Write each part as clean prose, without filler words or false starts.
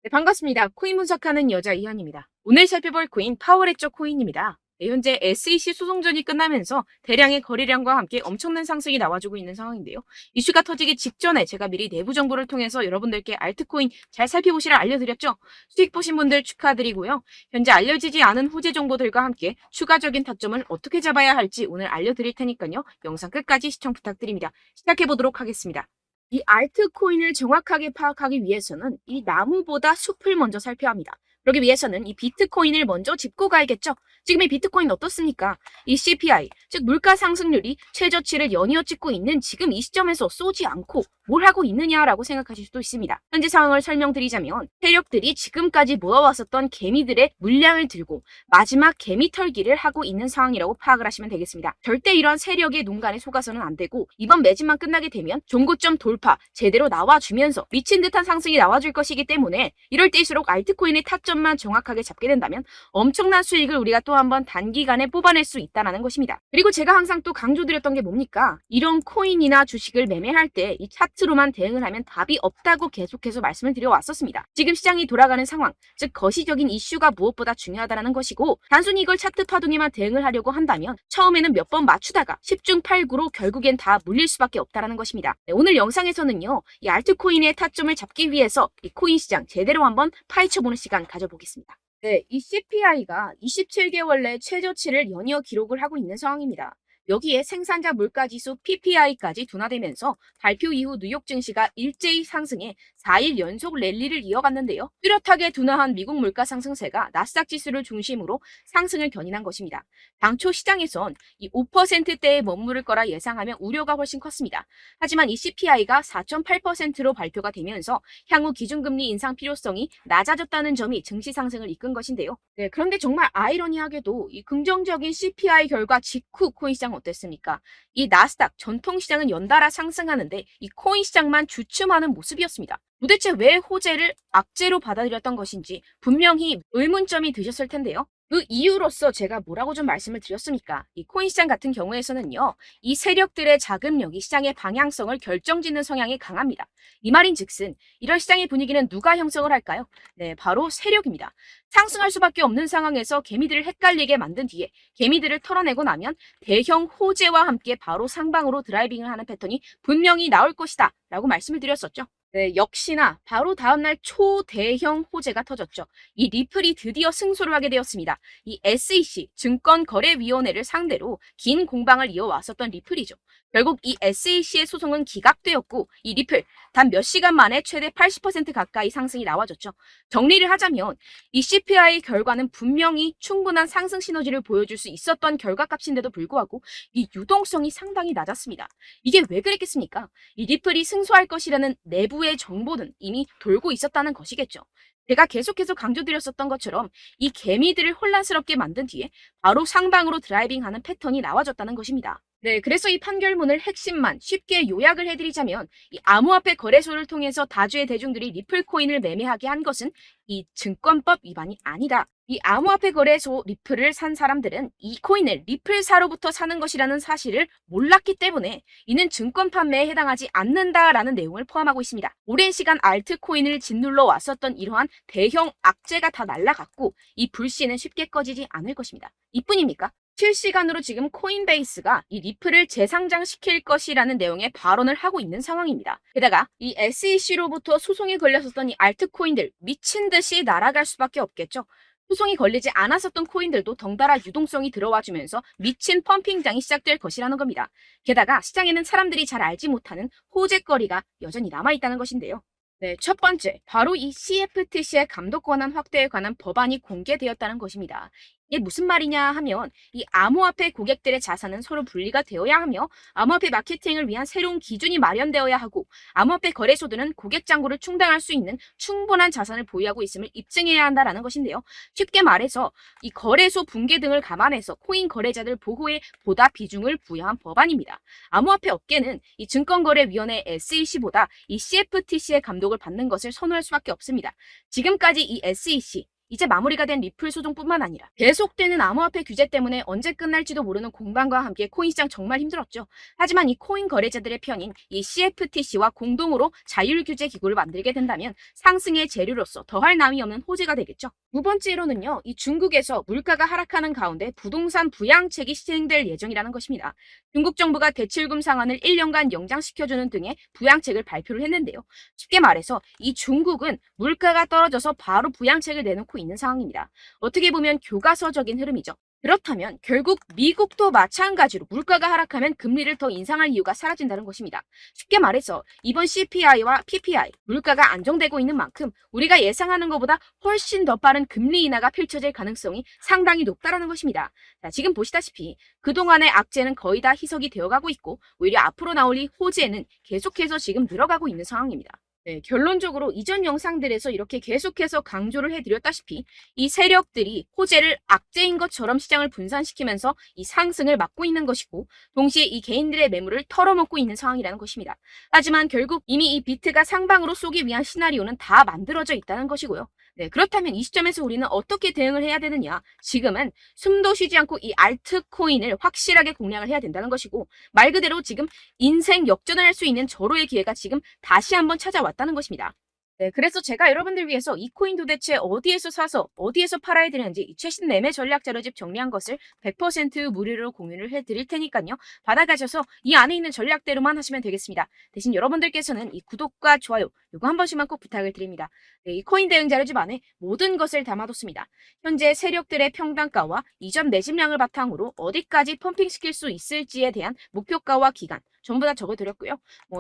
네, 반갑습니다. 코인 분석하는 여자 이한입니다. 오늘 살펴볼 코인 파워레저 코인입니다. 네, 현재 SEC 소송전이 끝나면서 대량의 거래량과 함께 엄청난 상승이 나와주고 있는 상황인데요. 이슈가 터지기 직전에 제가 미리 내부 정보를 통해서 여러분들께 알트코인 잘 살펴보시라 알려드렸죠. 수익 보신 분들 축하드리고요. 현재 알려지지 않은 호재 정보들과 함께 추가적인 타점을 어떻게 잡아야 할지 오늘 알려드릴 테니까요. 영상 끝까지 시청 부탁드립니다. 시작해보도록 하겠습니다. 이 알트코인을 정확하게 파악하기 위해서는 이 나무보다 숲을 먼저 살펴야 합니다. 그러기 위해서는 이 비트코인을 먼저 짚고 가야겠죠. 지금의 비트코인 어떻습니까? 이 CPI, 즉 물가 상승률이 최저치를 연이어 찍고 있는 지금 이 시점에서 쏘지 않고 뭘 하고 있느냐라고 생각하실 수도 있습니다. 현재 상황을 설명드리자면 세력들이 지금까지 모아왔었던 개미들의 물량을 들고 마지막 개미 털기를 하고 있는 상황이라고 파악을 하시면 되겠습니다. 절대 이런 세력의 농간에 속아서는 안 되고 이번 매집만 끝나게 되면 종고점 돌파 제대로 나와주면서 미친 듯한 상승이 나와줄 것이기 때문에 이럴 때일수록 알트코인의 타점만 정확하게 잡게 된다면 엄청난 수익을 우리가 또 한번 단기간에 뽑아낼 수 있다는 것입니다. 그리고 제가 항상 또 강조드렸던 게 뭡니까? 이런 코인이나 주식을 매매할 때 이 차트로만 대응을 하면 답이 없다고 계속해서 말씀을 드려왔었습니다. 지금 시장이 돌아가는 상황, 즉 거시적인 이슈가 무엇보다 중요하다는 것이고 단순히 이걸 차트 파동에만 대응을 하려고 한다면 처음에는 몇 번 맞추다가 10중 8구로 결국엔 다 물릴 수밖에 없다는 것입니다. 네, 오늘 영상에서는요. 이 알트코인의 타점을 잡기 위해서 이 코인 시장 제대로 한번 파헤쳐보는 시간 가져보겠습니다. 네, 이 CPI가 27개월 내 최저치를 연이어 기록을 하고 있는 상황입니다. 여기에 생산자 물가지수 PPI까지 둔화되면서 발표 이후 뉴욕 증시가 일제히 상승해 4일 연속 랠리를 이어갔는데요. 뚜렷하게 둔화한 미국 물가 상승세가 나스닥 지수를 중심으로 상승을 견인한 것입니다. 당초 시장에선 이 5%대에 머무를 거라 예상하며 우려가 훨씬 컸습니다. 하지만 이 CPI가 4.8%로 발표가 되면서 향후 기준금리 인상 필요성이 낮아졌다는 점이 증시 상승을 이끈 것인데요. 네, 그런데 정말 아이러니하게도 이 긍정적인 CPI 결과 직후 코인 시장 어땠습니까? 이 나스닥 전통시장은 연달아 상승하는데 이 코인 시장만 주춤하는 모습이었습니다. 도대체 왜 호재를 악재로 받아들였던 것인지 분명히 의문점이 드셨을 텐데요. 그 이유로서 제가 뭐라고 좀 말씀을 드렸습니까? 이 코인 시장 같은 경우에서는요. 이 세력들의 자금력이 시장의 방향성을 결정짓는 성향이 강합니다. 이 말인즉슨 이런 시장의 분위기는 누가 형성을 할까요? 네, 바로 세력입니다. 상승할 수밖에 없는 상황에서 개미들을 헷갈리게 만든 뒤에 개미들을 털어내고 나면 대형 호재와 함께 바로 상방으로 드라이빙을 하는 패턴이 분명히 나올 것이다 라고 말씀을 드렸었죠. 네, 역시나 바로 다음날 초대형 호재가 터졌죠. 이 리플이 드디어 승소를 하게 되었습니다. 이 SEC 증권거래위원회를 상대로 긴 공방을 이어왔었던 리플이죠. 결국 이 SEC의 소송은 기각되었고 이 리플 단 몇 시간 만에 최대 80% 가까이 상승이 나와졌죠. 정리를 하자면 이 CPI 결과는 분명히 충분한 상승 시너지를 보여줄 수 있었던 결과값인데도 불구하고 이 유동성이 상당히 낮았습니다. 이게 왜 그랬겠습니까? 이 리플이 승소할 것이라는 내부의 정보는 이미 돌고 있었다는 것이겠죠. 제가 계속해서 강조드렸었던 것처럼 이 개미들을 혼란스럽게 만든 뒤에 바로 상방으로 드라이빙하는 패턴이 나와졌다는 것입니다. 네, 그래서 이 판결문을 핵심만 쉽게 요약을 해드리자면 이 암호화폐 거래소를 통해서 다주의 대중들이 리플 코인을 매매하게 한 것은 이 증권법 위반이 아니다. 이 암호화폐 거래소 리플을 산 사람들은 이 코인을 리플사로부터 사는 것이라는 사실을 몰랐기 때문에 이는 증권 판매에 해당하지 않는다라는 내용을 포함하고 있습니다. 오랜 시간 알트코인을 짓눌러 왔었던 이러한 대형 악재가 다 날아갔고 이 불씨는 쉽게 꺼지지 않을 것입니다. 이뿐입니까? 실시간으로 지금 코인베이스가 이 리플을 재상장시킬 것이라는 내용의 발언을 하고 있는 상황입니다. 게다가 이 SEC로부터 소송에 걸렸었던 이 알트코인들 미친 듯이 날아갈 수밖에 없겠죠. 소송이 걸리지 않았었던 코인들도 덩달아 유동성이 들어와주면서 미친 펌핑장이 시작될 것이라는 겁니다. 게다가 시장에는 사람들이 잘 알지 못하는 호재거리가 여전히 남아있다는 것인데요. 네, 첫 번째, 바로 이 CFTC의 감독 권한 확대에 관한 법안이 공개되었다는 것입니다. 이게 무슨 말이냐 하면 이 암호화폐 고객들의 자산은 서로 분리가 되어야 하며 암호화폐 마케팅을 위한 새로운 기준이 마련되어야 하고 암호화폐 거래소들은 고객 잔고를 충당할 수 있는 충분한 자산을 보유하고 있음을 입증해야 한다는 것인데요. 쉽게 말해서 이 거래소 붕괴 등을 감안해서 코인 거래자들 보호에 보다 비중을 부여한 법안입니다. 암호화폐 업계는 이 증권거래위원회 SEC보다 이 CFTC의 감독을 받는 것을 선호할 수밖에 없습니다. 지금까지 이 SEC 이제 마무리가 된 리플 소송뿐만 아니라 계속되는 암호화폐 규제 때문에 언제 끝날지도 모르는 공방과 함께 코인 시장 정말 힘들었죠. 하지만 이 코인 거래자들의 편인 이 CFTC와 공동으로 자율규제 기구를 만들게 된다면 상승의 재료로서 더할 나위 없는 호재가 되겠죠. 두 번째로는요, 이 중국에서 물가가 하락하는 가운데 부동산 부양책이 시행될 예정이라는 것입니다. 중국 정부가 대출금 상환을 1년간 연장시켜주는 등의 부양책을 발표를 했는데요. 쉽게 말해서 이 중국은 물가가 떨어져서 바로 부양책을 내놓고 있는 상황입니다. 어떻게 보면 교과서적인 흐름이죠. 그렇다면 결국 미국도 마찬가지로 물가가 하락하면 금리를 더 인상할 이유가 사라진다는 것입니다. 쉽게 말해서 이번 CPI와 PPI, 물가가 안정되고 있는 만큼 우리가 예상하는 것보다 훨씬 더 빠른 금리 인하가 펼쳐질 가능성이 상당히 높다는 것입니다. 자, 지금 보시다시피 그동안의 악재는 거의 다 희석이 되어가고 있고 오히려 앞으로 나올 이 호재는 계속해서 지금 늘어가고 있는 상황입니다. 네, 결론적으로 이전 영상들에서 이렇게 계속해서 강조를 해드렸다시피 이 세력들이 호재를 악재인 것처럼 시장을 분산시키면서 이 상승을 막고 있는 것이고 동시에 이 개인들의 매물을 털어먹고 있는 상황이라는 것입니다. 하지만 결국 이미 이 비트가 상방으로 쏘기 위한 시나리오는 다 만들어져 있다는 것이고요. 네, 그렇다면 이 시점에서 우리는 어떻게 대응을 해야 되느냐? 지금은 숨도 쉬지 않고 이 알트코인을 확실하게 공략을 해야 된다는 것이고 말 그대로 지금 인생 역전을 할 수 있는 절호의 기회가 지금 다시 한번 찾아왔다는 것입니다. 네, 그래서 제가 여러분들 위해서 이 코인 도대체 어디에서 사서 어디에서 팔아야 되는지 이 최신 매매 전략 자료집 정리한 것을 100% 무료로 공유를 해드릴 테니까요. 받아가셔서 이 안에 있는 전략대로만 하시면 되겠습니다. 대신 여러분들께서는 이 구독과 좋아요 이거 한 번씩만 꼭 부탁을 드립니다. 네, 이 코인 대응 자료집 안에 모든 것을 담아뒀습니다. 현재 세력들의 평단가와 이전 매집량을 바탕으로 어디까지 펌핑시킬 수 있을지에 대한 목표가와 기간 전부 다 적어드렸고요.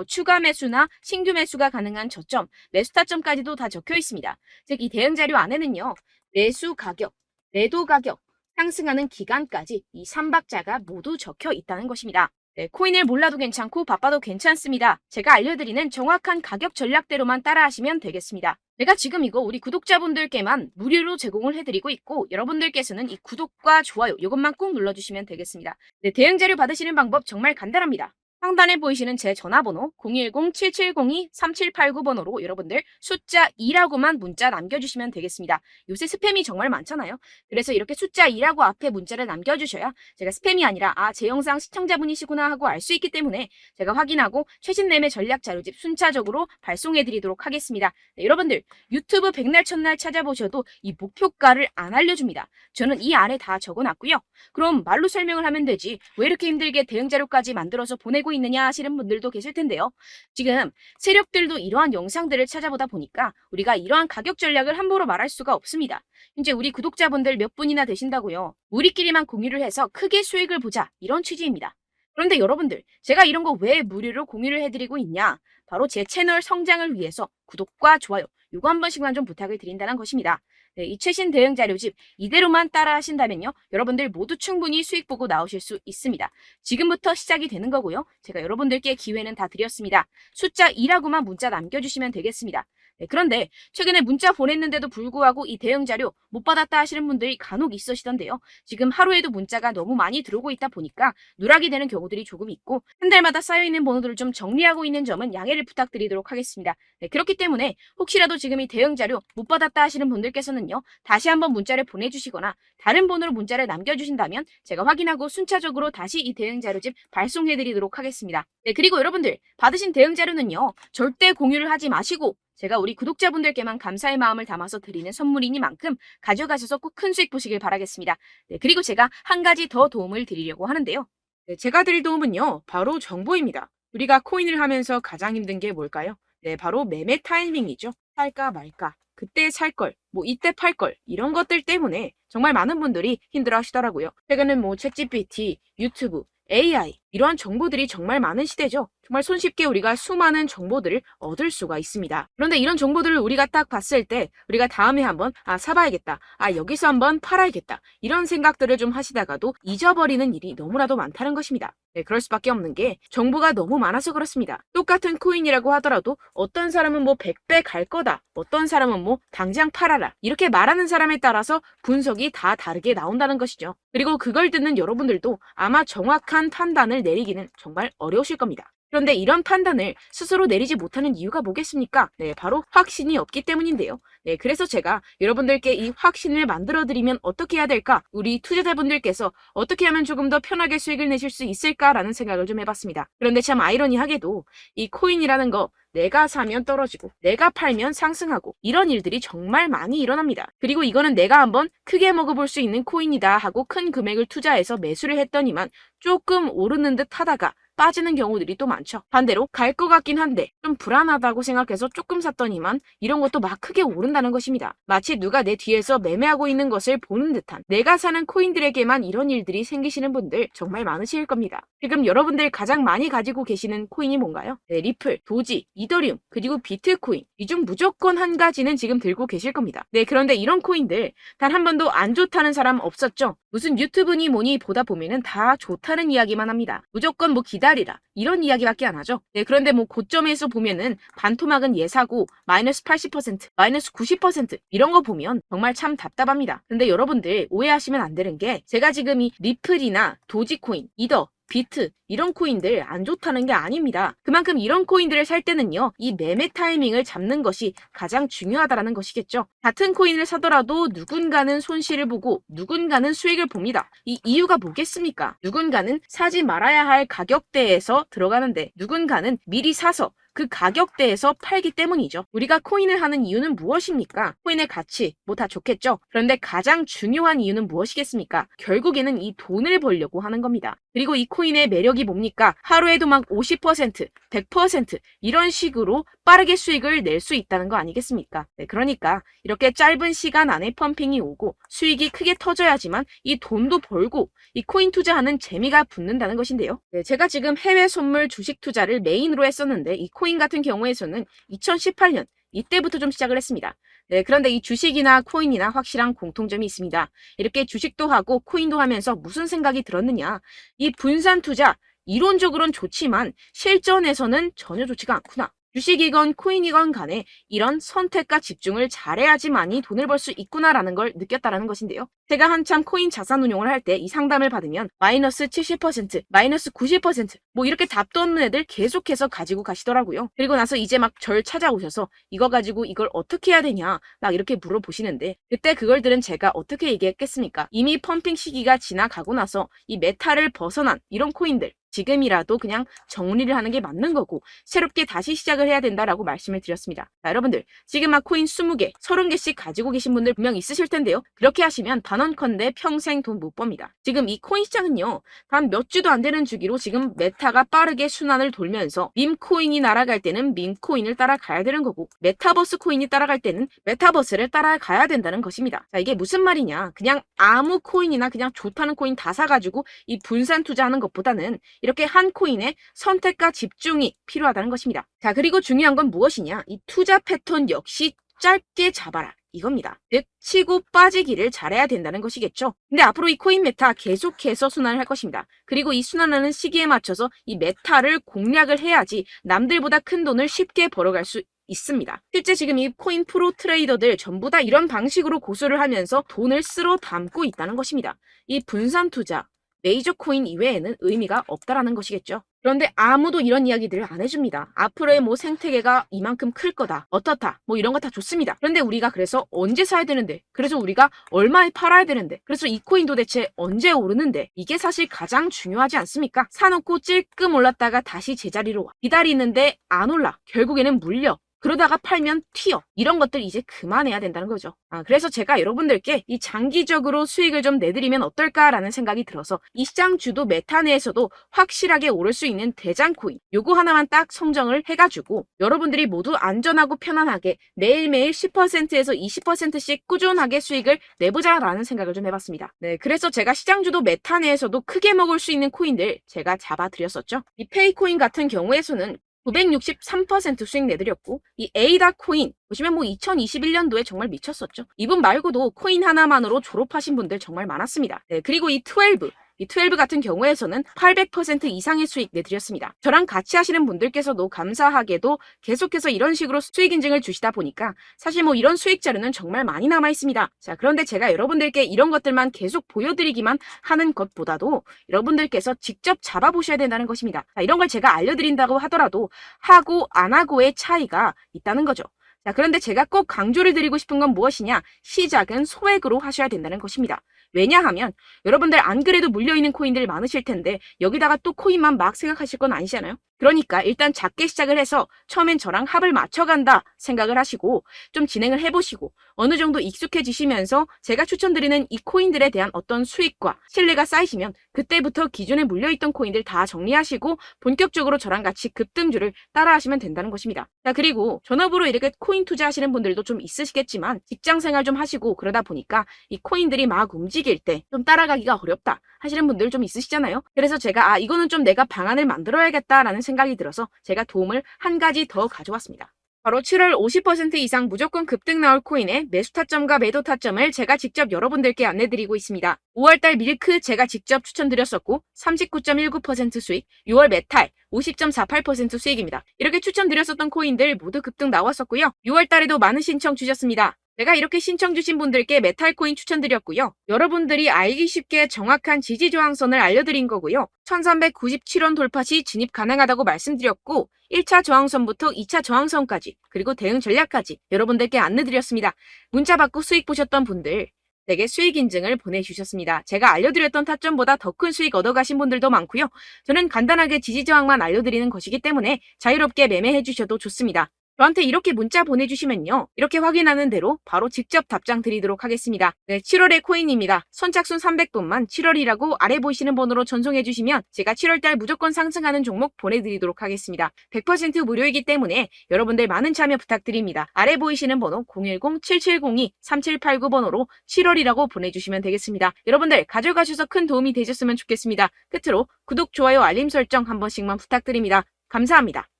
추가 매수나 신규 매수가 가능한 저점, 매수 타점까지도 다 적혀 있습니다. 즉, 이 대응 자료 안에는요, 매수 가격, 매도 가격, 상승하는 기간까지 이 3박자가 모두 적혀 있다는 것입니다. 네, 코인을 몰라도 괜찮고 바빠도 괜찮습니다. 제가 알려드리는 정확한 가격 전략대로만 따라하시면 되겠습니다. 제가 지금 이거 우리 구독자분들께만 무료로 제공을 해드리고 있고 여러분들께서는 이 구독과 좋아요 이것만 꼭 눌러주시면 되겠습니다. 네, 대응 자료 받으시는 방법 정말 간단합니다. 상단에 보이시는 제 전화번호 010-7702-3789번호로 여러분들 숫자 2라고만 문자 남겨주시면 되겠습니다. 요새 스팸이 정말 많잖아요. 그래서 이렇게 숫자 2라고 앞에 문자를 남겨주셔야 제가 스팸이 아니라 제 영상 시청자분이시구나 하고 알 수 있기 때문에 제가 확인하고 최신 매매 전략 자료집 순차적으로 발송해드리도록 하겠습니다. 네, 여러분들 유튜브 백날 첫날 찾아보셔도 이 목표가를 안 알려줍니다. 저는 이 안에 다 적어놨고요. 그럼 말로 설명을 하면 되지 왜 이렇게 힘들게 대응 자료까지 만들어서 보내고 있느냐 하시는 분들도 계실 텐데요. 지금 세력들도 이러한 영상들을 찾아보다 보니까 우리가 이러한 가격 전략을 함부로 말할 수가 없습니다. 현재 우리 구독자분들 몇 분이나 되신다고요. 우리끼리만 공유를 해서 크게 수익을 보자 이런 취지입니다. 그런데 여러분들 제가 이런 거 왜 무료로 공유를 해드리고 있냐? 바로 제 채널 성장을 위해서 구독과 좋아요 이거 한 번씩만 좀 부탁을 드린다는 것입니다. 네, 이 최신 대응 자료집 이대로만 따라 하신다면요. 여러분들 모두 충분히 수익 보고 나오실 수 있습니다. 지금부터 시작이 되는 거고요. 제가 여러분들께 기회는 다 드렸습니다. 숫자 2라고만 문자 남겨주시면 되겠습니다. 네, 그런데 최근에 문자 보냈는데도 불구하고 이 대응 자료 못 받았다 하시는 분들이 간혹 있으시던데요. 지금 하루에도 문자가 너무 많이 들어오고 있다 보니까 누락이 되는 경우들이 조금 있고 한 달마다 쌓여있는 번호들을 좀 정리하고 있는 점은 양해를 부탁드리도록 하겠습니다. 네, 그렇기 때문에 혹시라도 지금 이 대응 자료 못 받았다 하시는 분들께서는요. 다시 한번 문자를 보내주시거나 다른 번호로 문자를 남겨주신다면 제가 확인하고 순차적으로 다시 이 대응 자료집 발송해드리도록 하겠습니다. 네, 그리고 여러분들 받으신 대응 자료는요. 절대 공유를 하지 마시고 제가 우리 구독자분들께만 감사의 마음을 담아서 드리는 선물이니만큼 가져가셔서 꼭 큰 수익 보시길 바라겠습니다. 네, 그리고 제가 한 가지 더 도움을 드리려고 하는데요. 네, 제가 드릴 도움은요. 바로 정보입니다. 우리가 코인을 하면서 가장 힘든 게 뭘까요? 네, 바로 매매 타이밍이죠. 살까 말까, 그때 살 걸, 이때 팔 걸, 이런 것들 때문에 정말 많은 분들이 힘들어 하시더라고요. 최근은 챗GPT, 유튜브, AI 이러한 정보들이 정말 많은 시대죠. 정말 손쉽게 우리가 수많은 정보들을 얻을 수가 있습니다. 그런데 이런 정보들을 우리가 딱 봤을 때 우리가 다음에 한번 사봐야겠다. 여기서 한번 팔아야겠다. 이런 생각들을 좀 하시다가도 잊어버리는 일이 너무나도 많다는 것입니다. 네, 그럴 수밖에 없는 게 정보가 너무 많아서 그렇습니다. 똑같은 코인이라고 하더라도 어떤 사람은 100배 갈 거다. 어떤 사람은 당장 팔아라. 이렇게 말하는 사람에 따라서 분석이 다 다르게 나온다는 것이죠. 그리고 그걸 듣는 여러분들도 아마 정확한 판단을 내리기는 정말 어려우실 겁니다. 그런데 이런 판단을 스스로 내리지 못하는 이유가 뭐겠습니까? 네, 바로 확신이 없기 때문인데요. 네, 그래서 제가 여러분들께 이 확신을 만들어드리면 어떻게 해야 될까? 우리 투자자분들께서 어떻게 하면 조금 더 편하게 수익을 내실 수 있을까라는 생각을 좀 해봤습니다. 그런데 참 아이러니하게도 이 코인이라는 거 내가 사면 떨어지고 내가 팔면 상승하고 이런 일들이 정말 많이 일어납니다. 그리고 이거는 내가 한번 크게 먹어볼 수 있는 코인이다 하고 큰 금액을 투자해서 매수를 했더니만 조금 오르는 듯 하다가 빠지는 경우들이 또 많죠. 반대로 갈 것 같긴 한데 좀 불안하다고 생각해서 조금 샀더니만 이런 것도 막 크게 오른다는 것입니다. 마치 누가 내 뒤에서 매매하고 있는 것을 보는 듯한, 내가 사는 코인들에게만 이런 일들이 생기시는 분들 정말 많으실 겁니다. 지금 여러분들 가장 많이 가지고 계시는 코인이 뭔가요? 네, 리플, 도지, 이더리움, 그리고 비트코인. 이 중 무조건 한 가지는 지금 들고 계실 겁니다. 네, 그런데 이런 코인들 단 한 번도 안 좋다는 사람 없었죠? 무슨 유튜브니 뭐니 보다 보면은 다 좋다는 이야기만 합니다. 무조건 뭐 기다리라 이런 이야기밖에 안 하죠. 네, 그런데 뭐 고점에서 보면은 반토막은 예사고 마이너스 80%, 마이너스 90% 이런 거 보면 정말 참 답답합니다. 근데 여러분들 오해하시면 안 되는 게, 제가 지금 이 리플이나 도지코인, 이더, 비트 이런 코인들 안 좋다는 게 아닙니다. 그만큼 이런 코인들을 살 때는요, 이 매매 타이밍을 잡는 것이 가장 중요하다는 것이겠죠. 같은 코인을 사더라도 누군가는 손실을 보고 누군가는 수익을 봅니다. 이 이유가 뭐겠습니까? 누군가는 사지 말아야 할 가격대에서 들어가는데 누군가는 미리 사서 그 가격대에서 팔기 때문이죠. 우리가 코인을 하는 이유는 무엇입니까? 코인의 가치, 뭐 다 좋겠죠. 그런데 가장 중요한 이유는 무엇이겠습니까? 결국에는 이 돈을 벌려고 하는 겁니다. 그리고 이 코인의 매력이 뭡니까? 하루에도 막 50%, 100% 이런 식으로 빠르게 수익을 낼 수 있다는 거 아니겠습니까? 네, 그러니까 이렇게 짧은 시간 안에 펌핑이 오고 수익이 크게 터져야지만 이 돈도 벌고 이 코인 투자하는 재미가 붙는다는 것인데요. 네, 제가 지금 해외 선물 주식 투자를 메인으로 했었는데 이 코인 같은 경우에서는 2018년 이때부터 좀 시작을 했습니다. 네, 그런데 이 주식이나 코인이나 확실한 공통점이 있습니다. 이렇게 주식도 하고 코인도 하면서 무슨 생각이 들었느냐? 이 분산 투자, 이론적으로는 좋지만 실전에서는 전혀 좋지가 않구나. 주식이건 코인이건 간에 이런 선택과 집중을 잘해야지만이 돈을 벌 수 있구나라는 걸 느꼈다라는 것인데요. 제가 한참 코인 자산 운용을 할 때 이 상담을 받으면 마이너스 70%, 마이너스 90% 뭐 이렇게 답도 없는 애들 계속해서 가지고 가시더라고요. 그리고 나서 이제 막 절 찾아오셔서 이거 가지고 이걸 어떻게 해야 되냐 막 이렇게 물어보시는데, 그때 그걸 들은 제가 어떻게 얘기했겠습니까? 이미 펌핑 시기가 지나가고 나서 이 메타를 벗어난 이런 코인들 지금이라도 그냥 정리를 하는 게 맞는 거고 새롭게 다시 시작을 해야 된다라고 말씀을 드렸습니다. 자, 여러분들 지금 막 코인 20개, 30개씩 가지고 계신 분들 분명 있으실 텐데요. 그렇게 하시면 단언컨대 평생 돈 못 법니다. 지금 이 코인 시장은요, 단 몇 주도 안 되는 주기로 지금 메타가 빠르게 순환을 돌면서 밈코인이 날아갈 때는 밈코인을 따라가야 되는 거고 메타버스 코인이 따라갈 때는 메타버스를 따라가야 된다는 것입니다. 자, 이게 무슨 말이냐? 그냥 아무 코인이나 그냥 좋다는 코인 다 사가지고 이 분산 투자하는 것보다는 이렇게 한 코인에 선택과 집중이 필요하다는 것입니다. 자, 그리고 중요한 건 무엇이냐? 이 투자 패턴 역시 짧게 잡아라. 이겁니다. 즉 치고 빠지기를 잘해야 된다는 것이겠죠. 근데 앞으로 이 코인 메타 계속해서 순환을 할 것입니다. 그리고 이 순환하는 시기에 맞춰서 이 메타를 공략을 해야지 남들보다 큰 돈을 쉽게 벌어갈 수 있습니다. 실제 지금 이 코인 프로 트레이더들 전부 다 이런 방식으로 고수를 하면서 돈을 쓸어 담고 있다는 것입니다. 이 분산 투자, 메이저 코인 이외에는 의미가 없다라는 것이겠죠. 그런데 아무도 이런 이야기들을 안 해줍니다. 앞으로의 뭐 생태계가 이만큼 클 거다, 어떻다, 뭐 이런 거 다 좋습니다. 그런데 우리가 그래서 언제 사야 되는데, 그래서 우리가 얼마에 팔아야 되는데, 그래서 이 코인 도대체 언제 오르는데, 이게 사실 가장 중요하지 않습니까? 사놓고 찔끔 올랐다가 다시 제자리로 와. 기다리는데 안 올라. 결국에는 물려. 그러다가 팔면 튀어. 이런 것들 이제 그만해야 된다는 거죠. 그래서 제가 여러분들께 이 장기적으로 수익을 좀 내드리면 어떨까라는 생각이 들어서 이 시장 주도 메타 내에서도 확실하게 오를 수 있는 대장 코인 요거 하나만 딱 선정을 해가지고 여러분들이 모두 안전하고 편안하게 매일매일 10%에서 20%씩 꾸준하게 수익을 내보자라는 생각을 좀 해봤습니다. 네, 그래서 제가 시장 주도 메타 내에서도 크게 먹을 수 있는 코인들 제가 잡아드렸었죠. 이 페이코인 같은 경우에서는 963% 수익 내드렸고, 이 에이다 코인 보시면 뭐 2021년도에 정말 미쳤었죠. 이분 말고도 코인 하나만으로 졸업하신 분들 정말 많았습니다. 네, 그리고 이 12 이 12 같은 경우에서는 800% 이상의 수익 내드렸습니다. 저랑 같이 하시는 분들께서도 감사하게도 계속해서 이런 식으로 수익 인증을 주시다 보니까 사실 뭐 이런 수익 자료는 정말 많이 남아 있습니다. 자, 그런데 제가 여러분들께 이런 것들만 계속 보여드리기만 하는 것보다도 여러분들께서 직접 잡아보셔야 된다는 것입니다. 자, 이런 걸 제가 알려드린다고 하더라도 하고 안 하고의 차이가 있다는 거죠. 자, 그런데 제가 꼭 강조를 드리고 싶은 건 무엇이냐? 시작은 소액으로 하셔야 된다는 것입니다. 왜냐하면 여러분들 안 그래도 물려있는 코인들 많으실 텐데 여기다가 또 코인만 막 생각하실 건 아니잖아요. 그러니까 일단 작게 시작을 해서 처음엔 저랑 합을 맞춰간다 생각을 하시고 좀 진행을 해보시고 어느 정도 익숙해지시면서 제가 추천드리는 이 코인들에 대한 어떤 수익과 신뢰가 쌓이시면 그때부터 기존에 물려있던 코인들 다 정리하시고 본격적으로 저랑 같이 급등주를 따라하시면 된다는 것입니다. 자, 그리고 전업으로 이렇게 코인 투자하시는 분들도 좀 있으시겠지만 직장 생활 좀 하시고 그러다 보니까 이 코인들이 막 움직일 때 좀 따라가기가 어렵다 하시는 분들 좀 있으시잖아요. 그래서 제가 이거는 좀 내가 방안을 만들어야겠다라는 생각이 들어서 제가 도움을 한 가지 더 가져왔습니다. 바로 7월 50% 이상 무조건 급등 나올 코인의 매수 타점과 매도 타점을 제가 직접 여러분들께 안내드리고 있습니다. 5월달 밀크 제가 직접 추천드렸었고 39.19% 수익, 6월 메탈 50.48% 수익입니다. 이렇게 추천드렸었던 코인들 모두 급등 나왔었고요. 6월달에도 많은 신청 주셨습니다. 제가 이렇게 신청 주신 분들께 메탈코인 추천드렸고요. 여러분들이 알기 쉽게 정확한 지지저항선을 알려드린 거고요. 1397원 돌파 시 진입 가능하다고 말씀드렸고 1차 저항선부터 2차 저항선까지 그리고 대응 전략까지 여러분들께 안내드렸습니다. 문자 받고 수익 보셨던 분들 되게 수익 인증을 보내주셨습니다. 제가 알려드렸던 타점보다 더 큰 수익 얻어가신 분들도 많고요. 저는 간단하게 지지저항만 알려드리는 것이기 때문에 자유롭게 매매해 주셔도 좋습니다. 저한테 이렇게 문자 보내주시면요. 이렇게 확인하는 대로 바로 직접 답장 드리도록 하겠습니다. 네, 7월의 코인입니다. 선착순 300분만 7월이라고 아래 보이시는 번호로 전송해 주시면 제가 7월달 무조건 상승하는 종목 보내드리도록 하겠습니다. 100% 무료이기 때문에 여러분들 많은 참여 부탁드립니다. 아래 보이시는 번호 010-7702-3789번호로 7월이라고 보내주시면 되겠습니다. 여러분들 가져가셔서 큰 도움이 되셨으면 좋겠습니다. 끝으로 구독, 좋아요, 알림 설정 한 번씩만 부탁드립니다. 감사합니다.